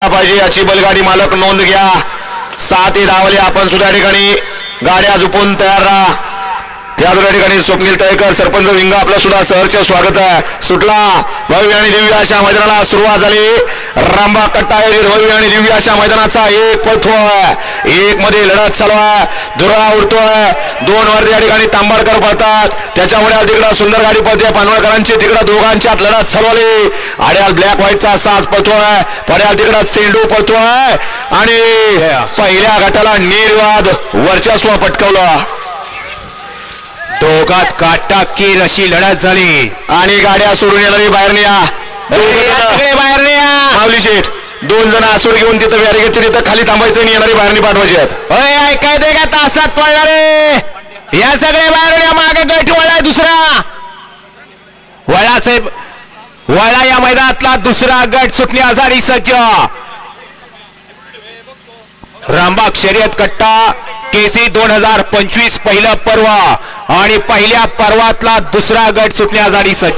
पाहिजे याची बैलगाडी मालक नोंद घ्या. 7 धावले. आपण सुद्धा ठिकाणी गाड्या झुपून तयार राहा. त्या ठिकाणी स्वप्नील तळेकर सरपंच विंग आपलं सुद्धा सहर्ष स्वागत आहे. सुटला भव्य आणि दिव्य अशा मैदानाला सुरुवात झाली. रामबा कट्टा आयोजित भव्य आणि दिव्य अशा मैदानाचा एक पळतोय. एक मध्ये लढत चालू आहे. दुरा उडतोय. 2 वर या ठिकाणी तांबाडकर पळतात. त्याच्यामुळे तिकडं सुंदर गाडी पळते पानवळकरांची. तिकडं दोघांच्यात लढत चालू आली. आड्याल ब्लॅक व्हाईटचा साज पळतोय. पड्याल तिकडं चेंडू पळतोय आणि पहिल्या गटाला निर्वाद वर्चस्व पटकावलं. दोघात काटाकीर अशी लढत झाली आणि गाड्या सोडून येणारी बाहेर न्या. बाहेर माऊली शेठ 2 जण आसूड घेऊन तिथं बॅरिगेटच्या तिथं खाली थांबायचं आणि येणारी बाहेरनी पाठवायची आहेत. होय ऐकाय दे का तासात पडणारे या सगळे बाहेर मागे गट वळा. दुसरा वळा साहेब वळा या मैदानातला दुसरा गट सुटण्यासाठी सज्ज. रामबाग शर्यत कट्टा केसी 2025 पहिलं पर्व आणि पहिल्या पर्वातला दुसरा गट सुटण्यासाठी सज्ज.